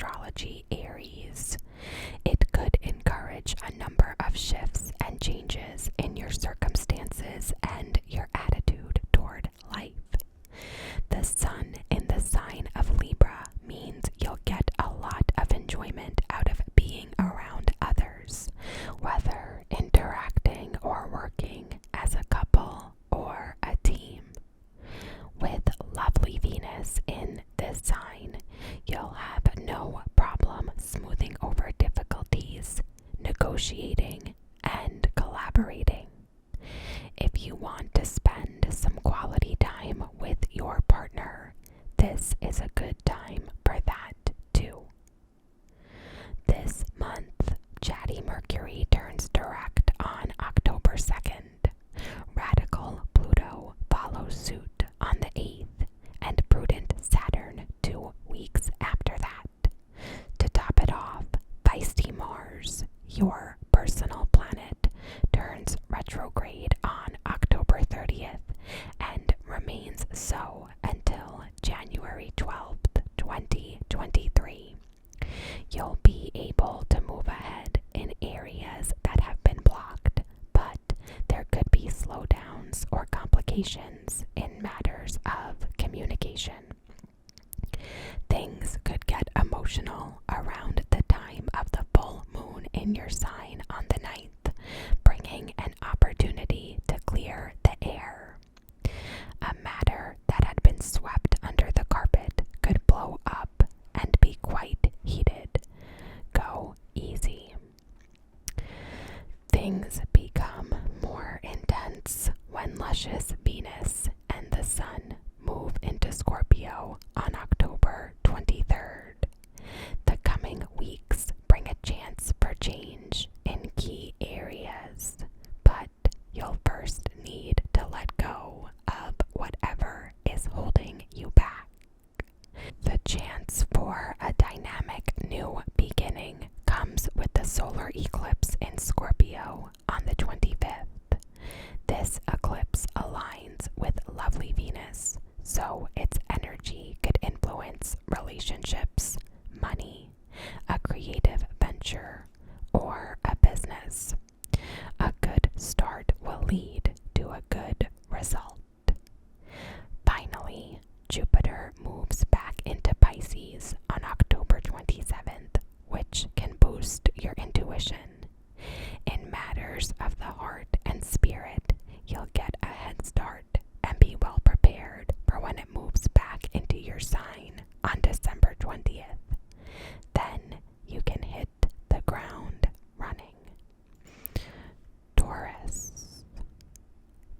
astrology, Aries. It could encourage a number of shifts and changes in your circumstances and your attitude toward life. The sun in the sign of Libra means you'll get a lot of enjoyment out of being around others, whether interacting or working as a couple or a team. With lovely Venus in this sign, you'll have no problem smoothing over difficulties, negotiating, and collaborating. If you want to spend some quality time with your partner, this is a good time for that too. This month, chatty Mercury turns direct on October 2nd. Radical Pluto follows suit on the 8th, and prudent Saturn 2 weeks after that. To top it off, feisty Mars, your personal planet, turns retrograde on October 30th and remains so until January 12th, 2023. You'll be able to move ahead in areas that have been blocked, but there could be slowdowns or complications in matters of communication. Things could get emotional around the time of the full moon in your sign on the 9th, bringing an opportunity to clear the air. A matter that had been swept under the carpet could blow up and be quite heated. Go easy. Things become more intense when luscious Venus and the Sun move into Scorpio on October 23rd. The coming weeks bring a chance for change in key areas, but you'll first need to let go of whatever is holding you back. The chance for a dynamic new beginning comes with the solar eclipse in Scorpio on the 25th. This eclipse aligns with lovely Venus, so its energy could influence relationships, money, a creative venture, or a business. A good start will lead to a good result. Finally, Jupiter moves back into Pisces on October 27th, which can boost your intuition. In matters of the heart and spirit, you'll get a head start and be well prepared for when it moves back into your sign on December 20th. Then you can hit the ground running. Taurus.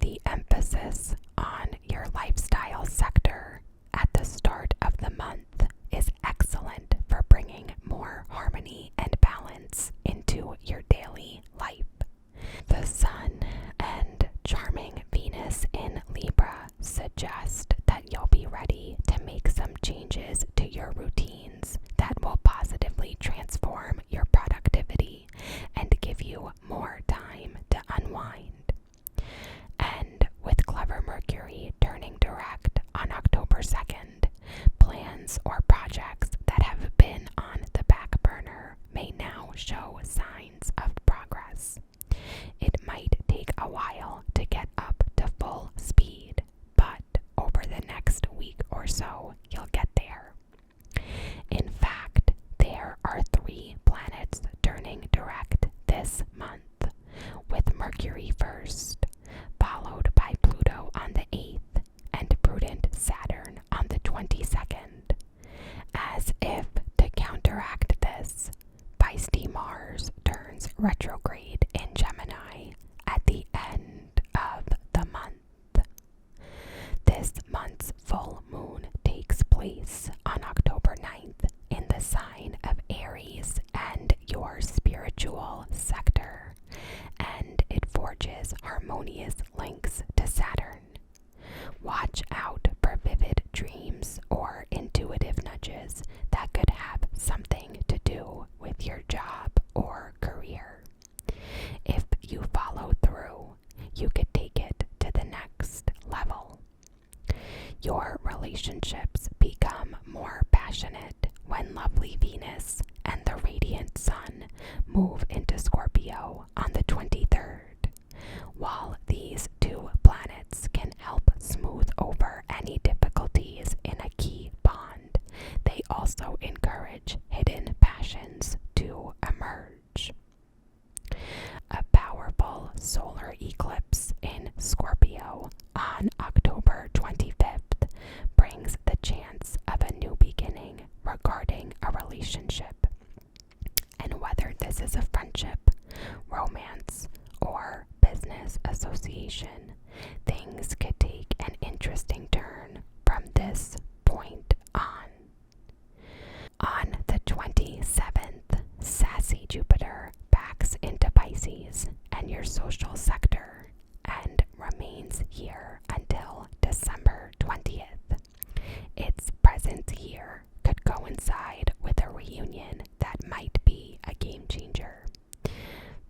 The emphasis on your lifestyle sector at the start of the month is excellent for bringing more harmony and balance into your daily life. The Sun and charming Venus in Libra suggest that you'll be ready to make some changes to your routines that will positively transform your productivity and give you more time to unwind. And with clever Mercury turning direct on October 2nd, plans or projects that have been on the back burner may now show signs of progress. It might take a while to get up to full speed, but over the next week or so, you'll get there. In fact, there are 3 planets turning direct this month, with Mercury first, followed by Pluto on the 8th, and prudent Saturn on the 22nd. As if to counteract this, feisty Mars turns retrograde in Gemini at the end of the month. This month's full moon takes place on October 9th in the sign of Aries and your spiritual sector, and it forges harmonious links to Saturn. Watch out for vivid dreams or intuitive nudges that could have something to do with your job or career. If you follow through, you could take it to the next level. Your relationships become more passionate when lovely Venus and the radiant Sun move into Scorpio on the 23rd. While these two planets can help smooth over any difficulties in a key bond, they also encourage hidden passions to emerge. A powerful solar eclipse in Scorpio on October 25th brings the chance of a new beginning regarding a relationship. And whether this is a friendship, romance, or business association, things could take an interesting turn from this point on. On the 27th, sassy Jupiter backs into Pisces and your social sector and remains here until December 20th. Its presence here could coincide with a reunion that might be a game changer.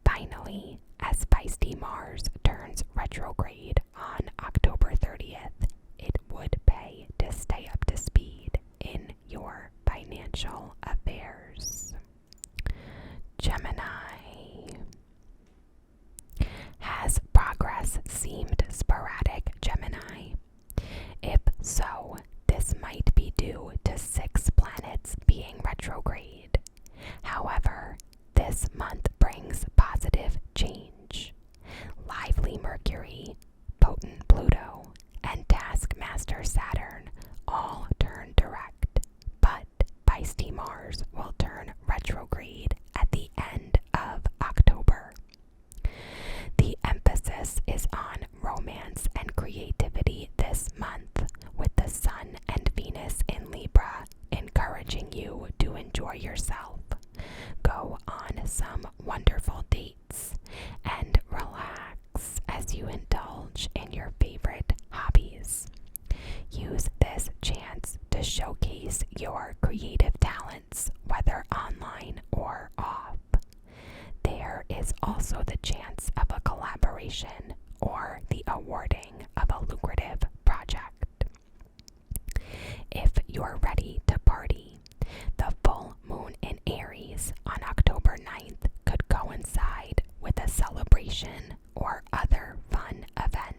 Finally, as feisty Mars turns retrograde on October 30th, it would pay to stay up to speed in your financial affairs. Gemini. Has progress seemed sporadic, Gemini? If so, this might be due to 6 planets being retrograde. However, this month brings positive change. Lively Mercury, potent Pluto, and taskmaster Saturn all turn direct, but feisty Mars will turn retrograde at the end of October. The emphasis is on romance and creativity this month, with the Sun and Venus in Libra encouraging you to enjoy yourself. Go on some wonderful dates and relax as you indulge in your favorite hobbies. Use this chance to showcase your creative talents, whether online or off. There is also the chance of a collaboration or the awarding of a lucrative project. If you're ready to party, the full moon in Aries on October 9th could coincide with a celebration or other fun event.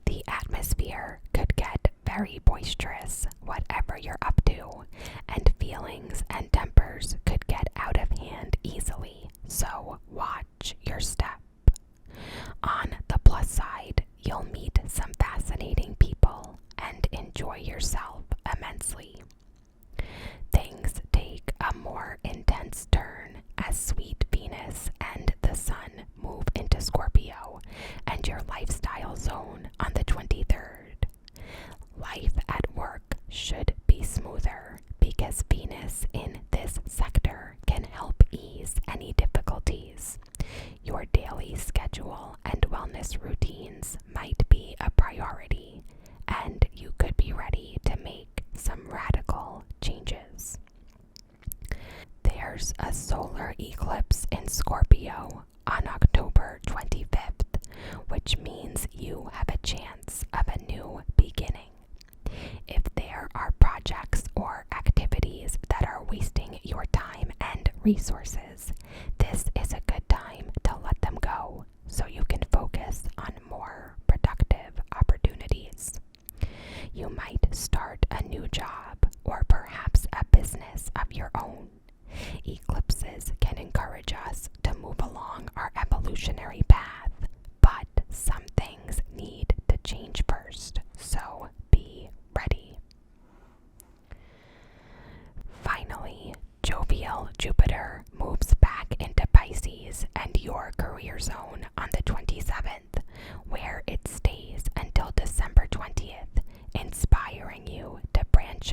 The atmosphere could get very boisterous, whatever you're up to, and feelings and tempers could get out of hand easily, so watch your step. On the plus side, you'll meet some fascinating people and enjoy yourself immensely. Things take a more intense turn as sweet Venus and the Sun move into Scorpio and your lifestyle zone on the 23rd. Life at work should be smoother because Venus in this sector can help ease any difficulties. Your daily schedule and wellness routines might be a priority, and you could be ready to make some radical changes. There's a solar eclipse in Scorpio on October 25th, which means you have a chance of a new beginning. If there are projects or activities that are wasting your time and resources, this is a good time to let them go so you can focus on more productive opportunities. You might start a new job or perhaps a business of your own. Eclipses can encourage us to move along our evolutionary path, but some things need to change first, so be ready. Finally, jovial Jupiter moves back into Pisces and your career zone on the 27th, where it stays until December 20th, inspiring you to branch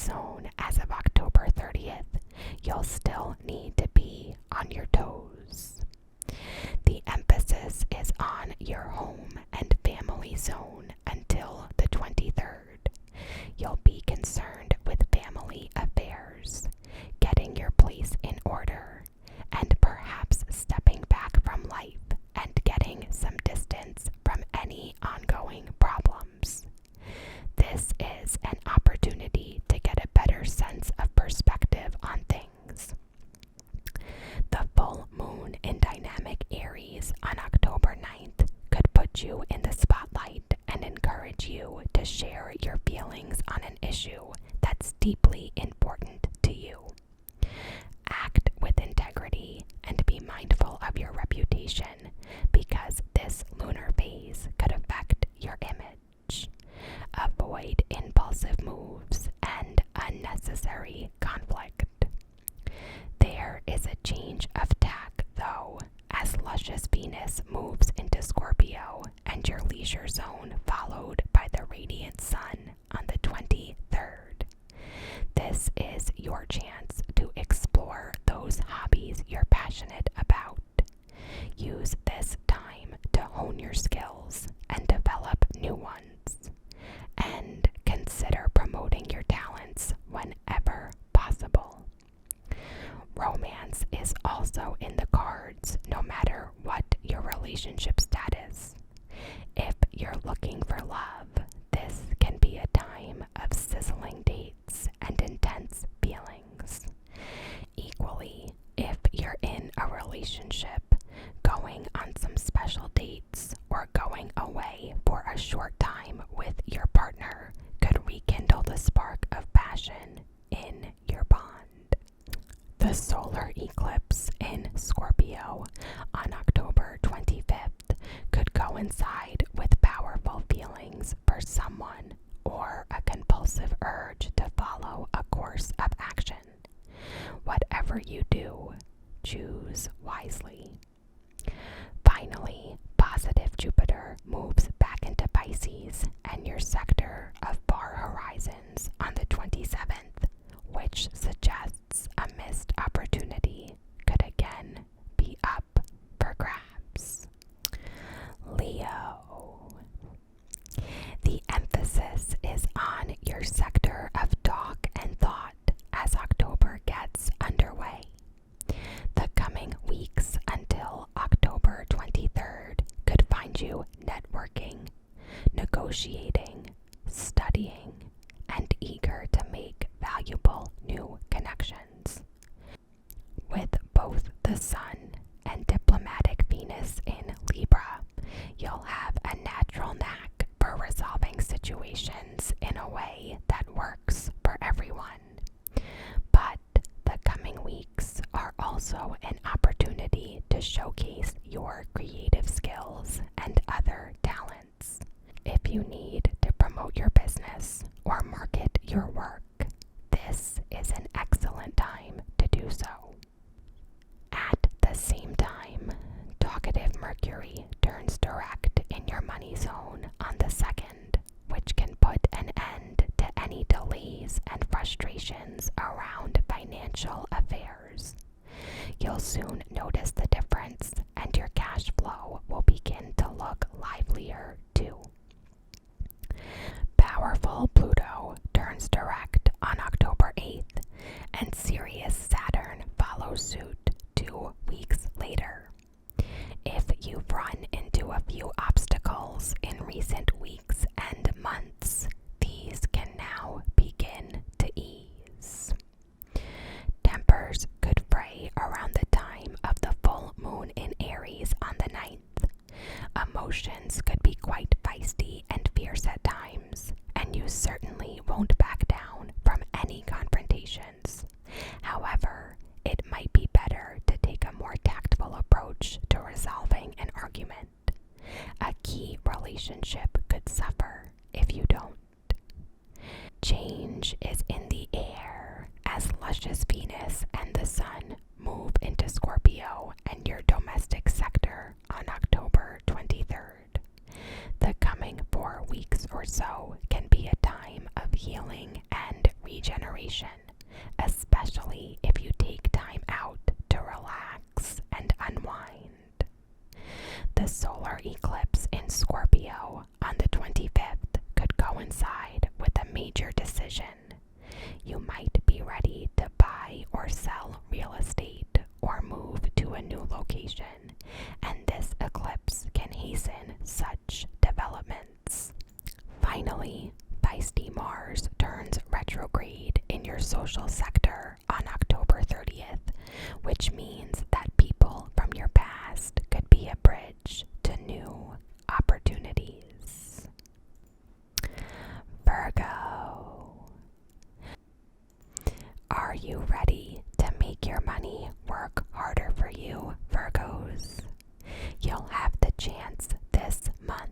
zone as of October 30th, you'll still need to be on your toes. The emphasis is on your home and family zone until the 23rd. You'll be concerned with family affairs, getting your place in order, and perhaps stepping back from life and getting some distance from any ongoing problems. This is an opportunity to get a better sense of perspective on things. The full moon in dynamic Aries on October 9th could put you in the spotlight and encourage you to share your feelings on an issue that's deeply important to you. Act with integrity and be mindful of your reputation because this lunar phase could affect your image. Avoid impulsive moves and unnecessary conflict. There is a change of tack, though, as luscious Venus moves into Scorpio and your leisure zone followed by the radiant sun on the 23rd. This is your chance to explore those hobbies you're passionate about. Use this time to hone your skills and develop new ones. And consider promoting your talents whenever possible. Romance is also in the cards no matter what your relationship status. If you're looking for love, this can be a time of sizzling dates and intense feelings. Equally, if you're in a relationship, going on some special dates or going away for a short time with your partner could rekindle the spark of passion in your bond. The solar eclipse in Scorpio on October 25th could coincide with powerful feelings for someone or a compulsive urge to follow a course of action. Whatever you do, choose wisely. Finally, positive Jupiter moves back into Pisces and your sector of far horizons on the 27th, which suggests a missed opportunity could again be up for grabs. Leo. The emphasis is on your sector of talk and thought as October gets underway. The coming weeks until October 23rd could find you networking, negotiating, studying, and eager to make valuable new connections. With both the Sun and diplomatic Venus in Libra, you'll have a natural knack for resolving situations in a way that works for everyone. But the coming weeks are also an opportunity to showcase your creative skills and other talents. If you need to promote your business or market your work, this is an excellent time to do so. At the same time, talkative Mercury turns direct in your money zone on the 2nd, which can put an end to any delays and frustrations around financial affairs. You'll soon notice the difference, and your cash flow will begin to look livelier too. Powerful Pluto turns direct on October 8th, and Sirius Saturn follows suit 2 weeks later. If you've run into a few obstacles in recent weeks and months, these can now begin to ease. Tempers could fray around the time of the full moon in Aries on the 9th. Emotions could be quite feisty and fierce at times, and you certainly won't back down from any confrontations. However, it might be better to take a more tactful approach to resolving an argument. A key relationship could suffer if you don't. Change is in the air as luscious Venus and the Sun move into Scorpio and your domestic sector on October 23rd. The coming 4 weeks or so can be a time of healing and regeneration, especially if you take time out to relax and unwind. The solar eclipse in Scorpio on the 25th could coincide with a major decision. You might be ready to buy or sell real estate or move to a new location, and this eclipse can hasten such developments. Finally, feisty Mars turns retrograde in your social sector on October 30th, which means that people from your past could be a bridge to new opportunities. Virgo. Are you ready to make your money work harder for you, Virgos? You'll have the chance this month.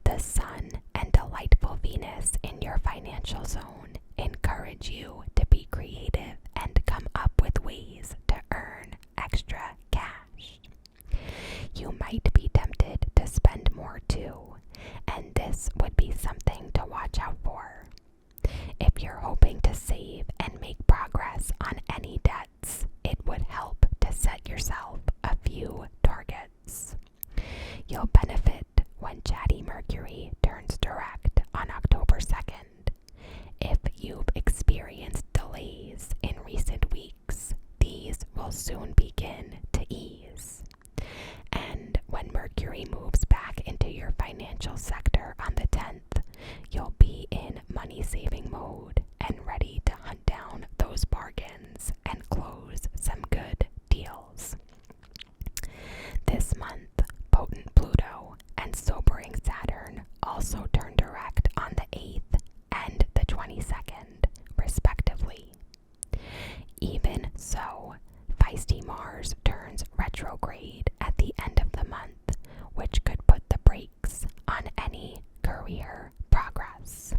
The Sun and delightful Venus in your financial zone encourage you to be creative and come up with ways to earn extra cash. You might be tempted to spend more too, and this would be something to watch out for. If you're hoping to save and make progress on any debts, it would help to set yourself a few targets. You'll benefit when chatty Mercury turns direct on October 2nd. If you've experienced delays in recent weeks, these will soon begin to ease. And when Mercury moves back into your financial sector on the 10th, you'll be in money-saving mode and ready to hunt down those bargains and close some good deals. This month, potent Pluto and sobering Saturn also turn direct on the 8th and the 22nd, respectively. Even so, feisty Mars turns retrograde at the end of the month, which could put the brakes on any career progress.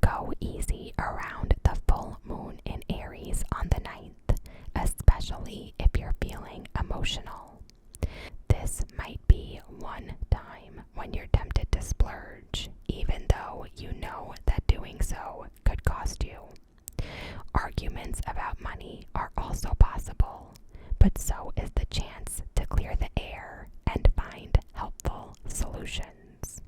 Go easy around the full moon in Aries on the 9th, especially if you're feeling emotional. This might be one time when you're tempted to splurge, even though you know that doing so could cost you. Arguments about money are also possible, but so is the chance to clear the air and find helpful solutions.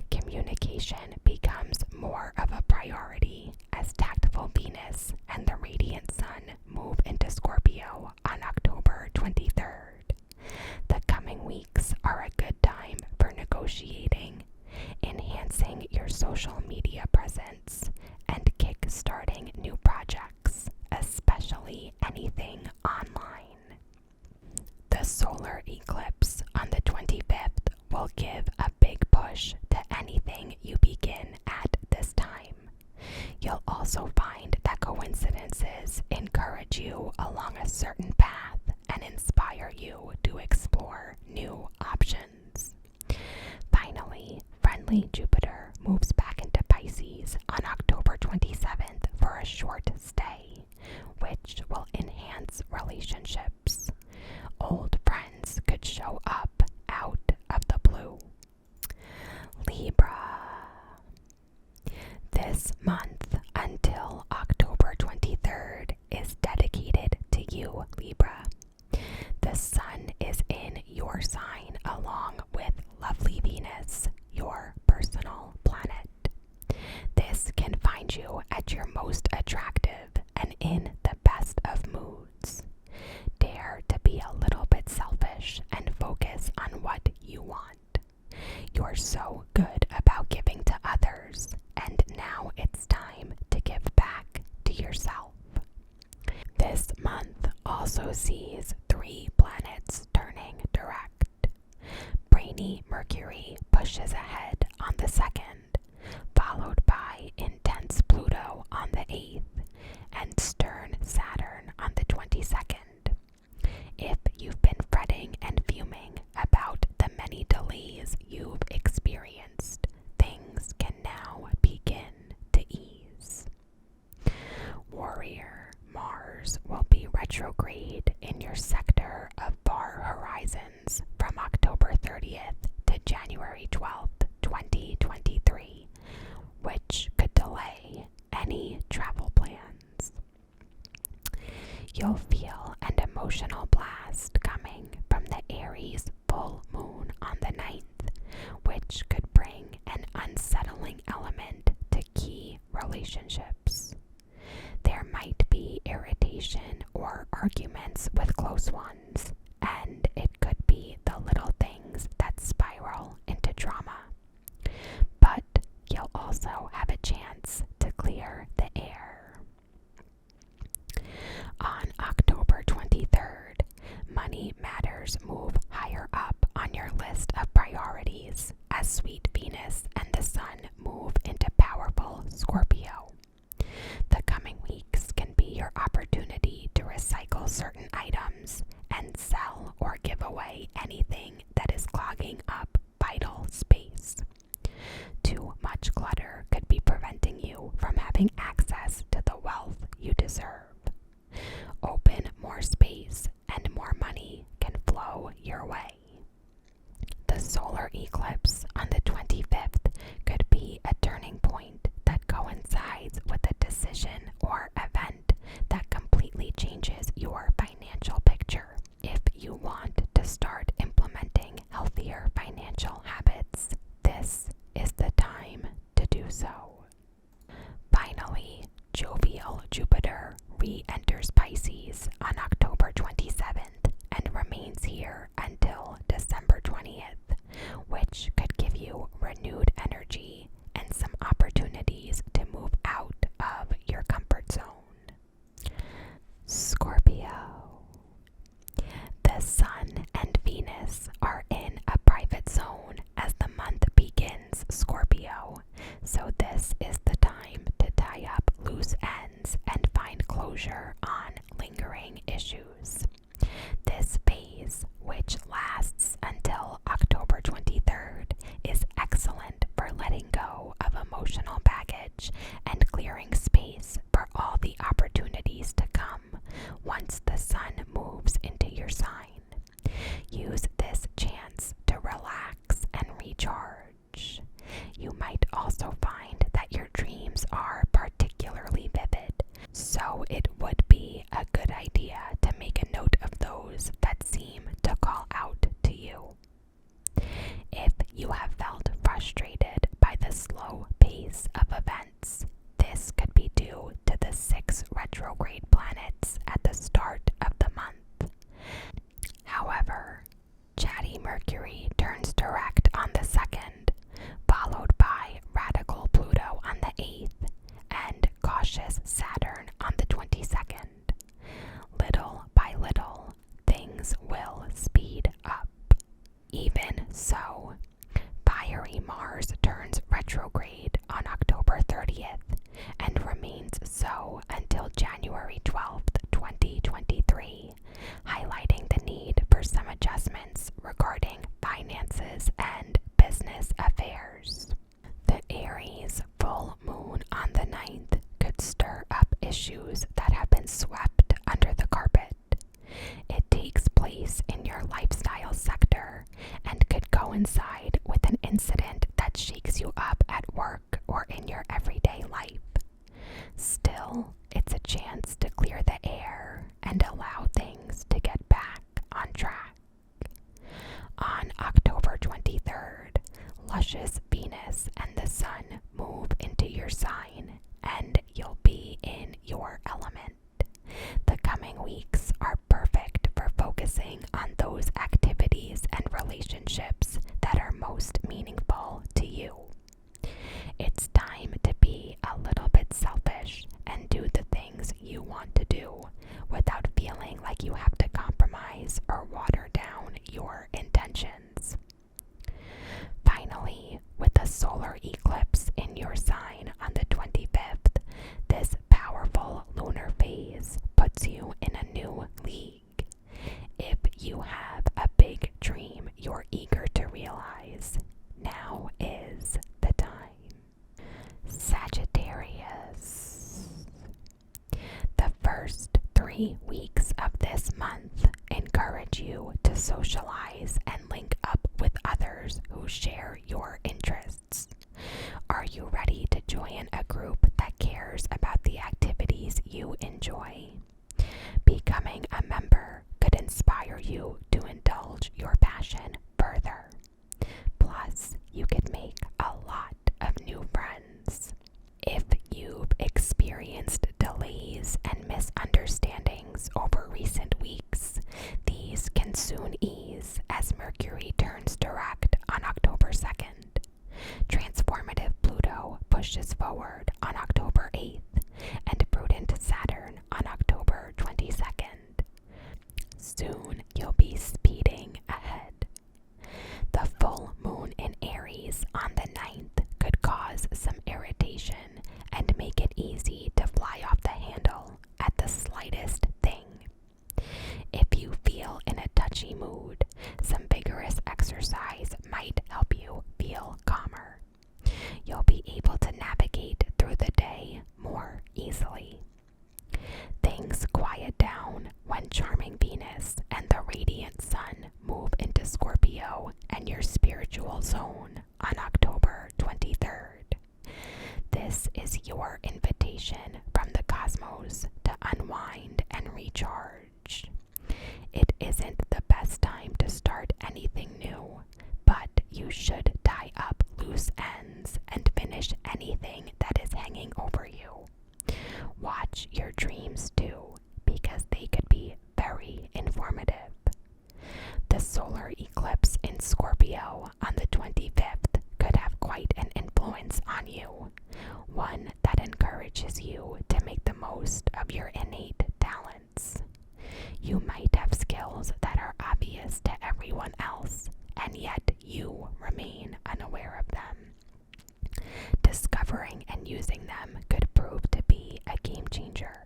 Communication becomes more of a priority as tactful Venus and the radiant Sun move into Scorpio on October 23rd. The coming weeks are a good time for negotiating, enhancing your social media presence, and kick-starting new projects, especially anything online. The solar eclipse on the 25th will give a big push to anything you begin at this time. You'll also find that coincidences encourage you along a certain path and inspire you to explore new options. Finally, friendly Jupiter moves back into Pisces on October 27th for a short stay, which will enhance relationships. Old friends could show up out of the blue. Libra. This month until October 23rd is dedicated to you, Libra. The Sun is in your sign along with lovely Venus, your personal planet. This can find you at your most attractive and in the best of moods. Dare to be a little bit selfish and focus on what you want. You're so good about giving to others, and now it's time to give back to yourself. This month also sees 3 planets turning direct. Brainy Mercury pushes ahead on the 2nd, followed by intense Pluto on the 8th, and stern Saturn on the 22nd. If you've been fretting and fuming about the many delays you've experienced, things can now begin to ease. Warrior Mars will be retrograde in your sector of far horizons from October 30th to January 12th, 2023, which could delay You'll feel an emotional blast coming from the Aries full moon on the 9th, which could bring an unsettling element to key relationships. There might be irritation or arguments with close ones, and it could be the little things that spiral into drama. But you'll also have a chance to clear the air. On October 23rd, money matters move higher up on your list of priorities as sweet Venus and the Sun move into powerful Scorpio. The coming weeks can be your opportunity to recycle certain items and sell or give away anything that is clogging up vital space. Too much clutter could be preventing you from having access to the wealth you deserve. Open more space and more money can flow your way. The solar eclipse on the 25th could be a turning point that coincides with a decision or event that completely changes your financial picture. If you want to start implementing healthier financial habits, this is the time to do so. Finally, jovial Jupiter re-enters Pisces on October 27th and remains here until December 20th, which could give you renewed energy and some opportunities to move out of your comfort zone. Scorpio. The Sun and Venus are in a private zone as the month begins Scorpio, so this is the time to tie up loose ends and find closure on lingering issues. This phase, which lasts until October 23rd, is excellent for letting go of emotional baggage and clearing space for all the opportunities to come once the Sun moves into your sign. Use this chance to relax and recharge. You might also find that your dreams are particularly vivid, so it would be a good idea to make a note of those that seem to call out to you. If you have felt frustrated by the slow pace of events, this could be due to the 6 retrograde planets at the start of the month. However, chatty Mercury turns direct on the 2nd, followed by radical Pluto on the 8th, and cautious Saturn on the 22nd. Little by little, things will speed up. Even so, fiery Mars turns retrograde on October 30th and remains so until January 12th, 2023, highlighting the need for some adjustments regarding finances and business affairs. The Aries full moon on the 9th could stir up issues that have been swept under the carpet. It takes place in your lifestyle sector and could coincide with an incident that shakes you up at work or in your everyday life. Still, it's a chance to clear the air and allow things to get back on track. On October 23rd, luscious Venus and the Sun move into your sign, and you'll be in your element. The coming weeks are perfect for focusing on those activities and relationships that are most meaningful to you. It's time to be a little bit selfish and do the things you want to do without feeling like you have to compromise or water down your intentions. Finally, with the solar eclipse in your sign on the 25th, this powerful lunar phase puts you in a new league. If you have a big dream you're eager to realize, now is the time. Sagittarius. The first 3 weeks of this month encourage you to socialize and link up with others who share your interests. Are you ready to join a group that cares about the activities you enjoy? Become inspire you to indulge your passion further. Plus, you could make a lot of new friends. If you've experienced delays and misunderstandings over recent weeks, these can soon ease as Mercury turns direct on October 2nd. Transformative Pluto pushes forward on October 8th, and prudent Saturn on October 22nd. Soon you'll be speeding ahead. The full moon in Aries on the 9th could cause some irritation and make it easy to fly off the handle at the slightest thing. If you feel in a touchy mood, some vigorous exercise might help you feel calmer. You'll be able to navigate through the day more easily. Things quiet down when charming Venus and the radiant Sun move into Scorpio and your spiritual zone on October 23rd. This is your invitation from the cosmos to unwind and recharge. It isn't the best time to start anything new, but you should tie up loose ends and finish anything that is hanging over you. Watch your dreams too, because they could be very informative. The solar eclipse in Scorpio on the 25th could have quite an influence on you, one that encourages you to make the most of your innate talents. You might have skills that are obvious to everyone else, and yet you remain unaware of them. Discovering and using them could prove to be a game changer.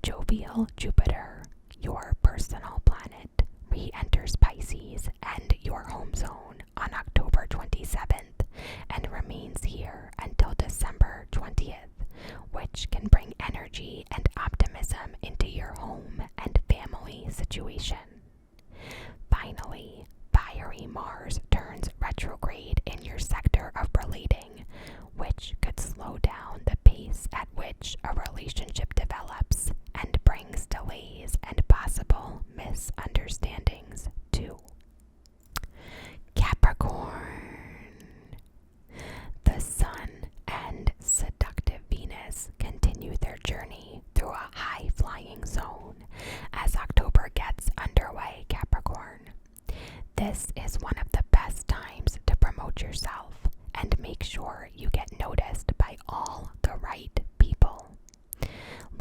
Jovial Jupiter, your personal planet, re-enters Pisces and your home zone on October 27th and remains here until December 20th, which can bring energy and optimism into your home and family situation. Finally, fiery Mars turns retrograde in your sector of relating, which could slow down the pace at which a relationship develops and brings delays and possible misunderstandings too. Capricorn. The Sun and seductive Venus continue their journey through a high-flying zone as October gets underway, Capricorn. This is one of the best times to promote yourself and make sure you get noticed by all the right people.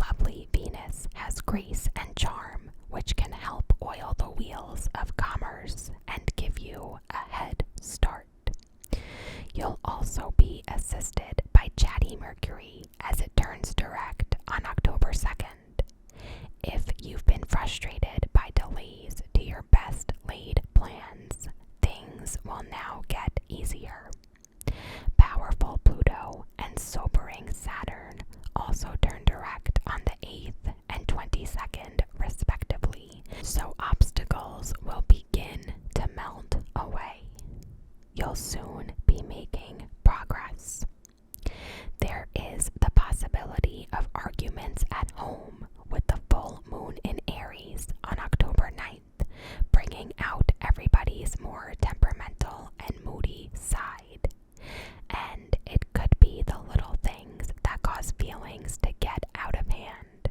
Lovely Venus has grace and charm, which can help oil the wheels of commerce and give you a head start. You'll also be assisted by chatty Mercury as it turns direct on October 2nd. If you've been frustrated by delays to your best laid plans, things will now get easier. Powerful Pluto and sobering Saturn also turn direct on the 8th and 22nd, respectively, so obstacles will begin to melt away. You'll soon be making progress. There is the possibility of arguments at home with the full moon in Aries on October 9th, bringing out everybody's more temperamental and moody side. And it could be the little things that cause feelings to get out of hand.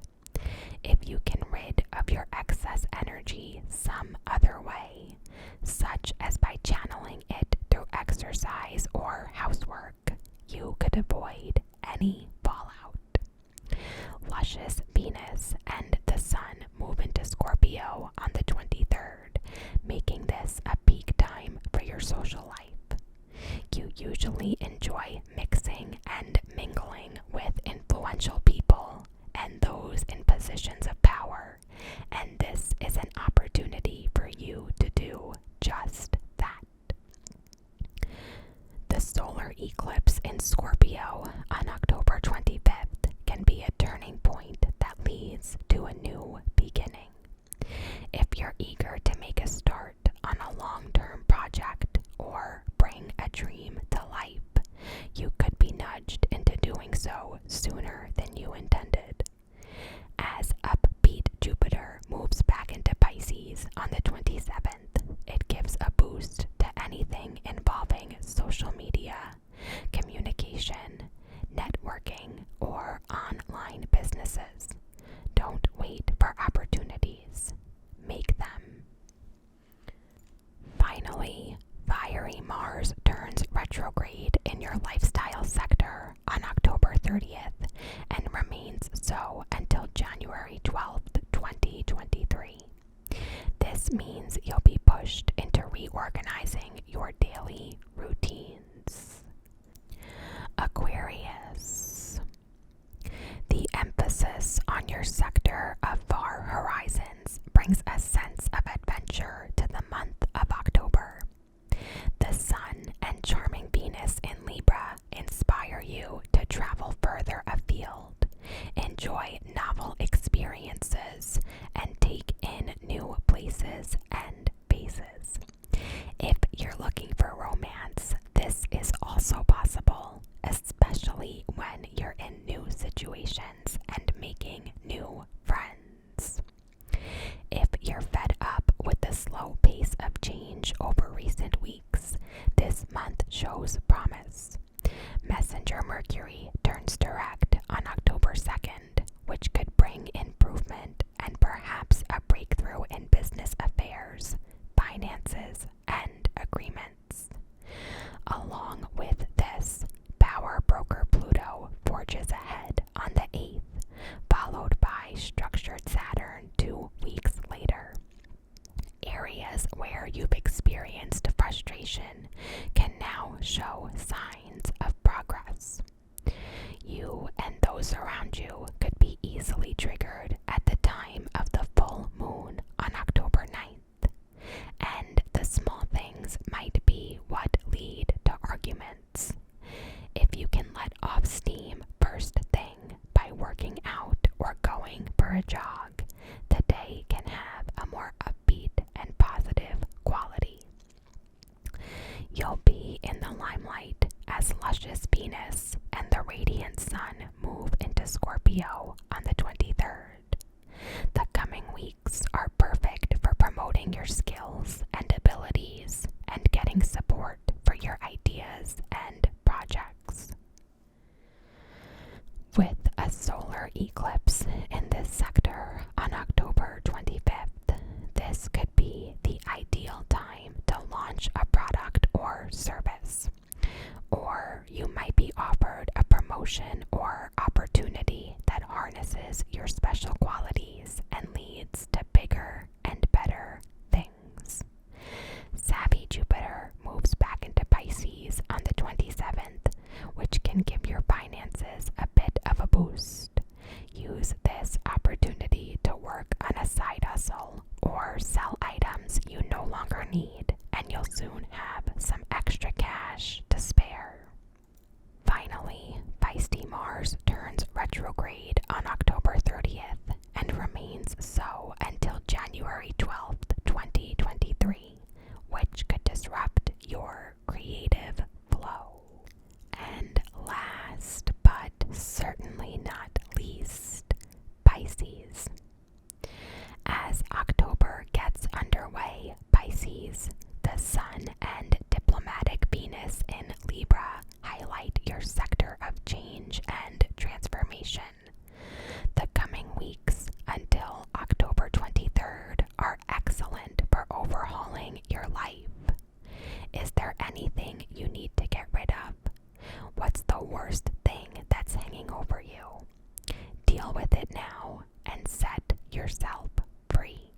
If you can rid of your excess energy some other way, such as by channeling it through exercise or housework, you could avoid any fallout. Luscious Venus and the Sun move into Scorpio on the 23rd, making this a peak time for your social life. You usually enjoy mixing and mingling with influential people and those in positions of power, and this is an opportunity for you to do just that. The solar eclipse in Scorpio on October 25th can be a turning point that leads to a new beginning. If you're eager to make a start on a long-term project or bring a dream to life, you could be nudged into doing so sooner than you intended. As upbeat Jupiter moves back into Pisces on so until January 12th, 2023. This means you'll be pushed into reorganizing your daily routines. Aquarius. The emphasis on your sector of far horizons brings a sense of adventure to the month of October. The Sun and charming Venus in Libra inspire you to travel further afield, enjoy novel experiences, and take in new places and faces. If you're looking for romance, this is also possible, especially when you're in new situations and making new friends. If you're fed up with the slow pace of change over recent weeks, this month shows promise. Messenger Mercury turns direct on October 2nd, which could bring improvement and perhaps a breakthrough in business affairs, finances, and agreements. Along with this, power broker Pluto forges ahead on the 8th, followed by structured Saturn 2 weeks later. Areas where you've experienced frustration can now show signs of progress. You and those around you could be easily triggered at the time of the full moon on October 9th, and the small things might be what lead to arguments. If you can let off steam first thing by working out or going for a jog, the day can have a more upbeat and positive quality. You'll be in the limelight as luscious Venus and the radiant Sun move into Scorpio on the 23rd. The coming weeks are perfect for promoting your skills and abilities and getting support for your ideas and projects. With a solar eclipse in this sector on October 25th, this could be the ideal time to launch a product or service. Or you might be offered a promotion or opportunity that harnesses your special qualities and leads to bigger and better things. Savvy Jupiter moves back into Pisces on the 27th, which can give your finances a bit of a boost. Use this opportunity to work on a side hustle or sell items you no longer need, and you'll soon have some extra cash to spare. Finally, feisty Mars turns retrograde on October 30th and remains so until January 12th, 2023, which could disrupt your creative flow. And last but certainly not least, Pisces. As October gets underway, Pisces, the Sun and diplomatic Venus in Libra highlight your sector of change and transformation. The coming weeks until October 23rd are excellent for overhauling your life. Is there anything you need to get rid of? What's the worst thing that's hanging over you? Deal with it now and set yourself free.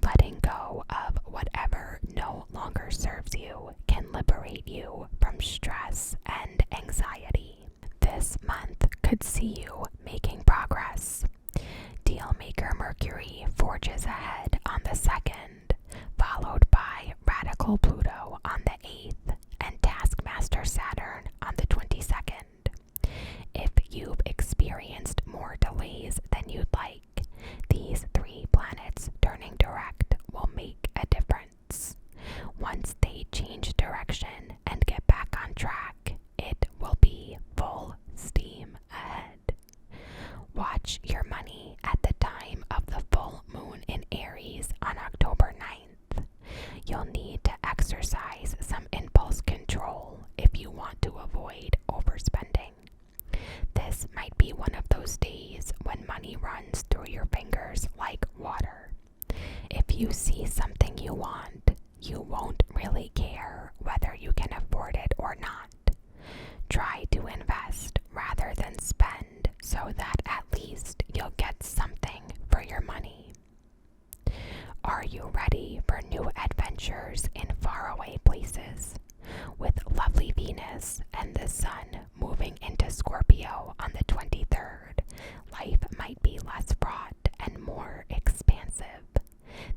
Letting go of whatever no longer serves you can liberate you from stress and anxiety. This month could see you making progress. Dealmaker Mercury forges ahead on the 2nd, followed by radical Pluto on the 8th and taskmaster Saturn on the 22nd. If you've experienced more delays than you'd like, these 3 planets turning direct will make a difference. Once they change direction and get back on track, it will be full steam ahead. Watch your money at the time of the full moon in Aries on October 9th. You'll need to exercise some impulse control if you want to avoid overspending. This might be one of those days when money runs through your fingers like water. If you see something you want, you won't really care whether you can afford it or not. Try to invest rather than spend so that at least your money. Are you ready for new adventures in faraway places? With lovely Venus and the Sun moving into Scorpio on the 23rd, life might be less fraught and more expansive.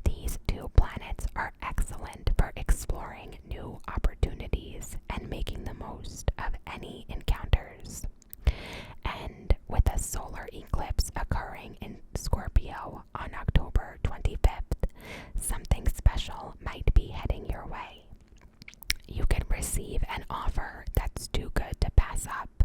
These two planets are excellent for exploring new opportunities and making the most of any encounters. And with a solar eclipse occurring in Scorpio on October 25th, something special might be heading your way. You could receive an offer that's too good to pass up,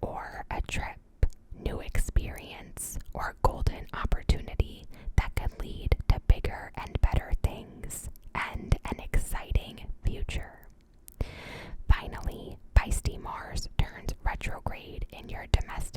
or a trip, new experience, or golden opportunity that could lead to bigger and better things and an exciting future. Finally, Pisces Mars turns retrograde in your domestic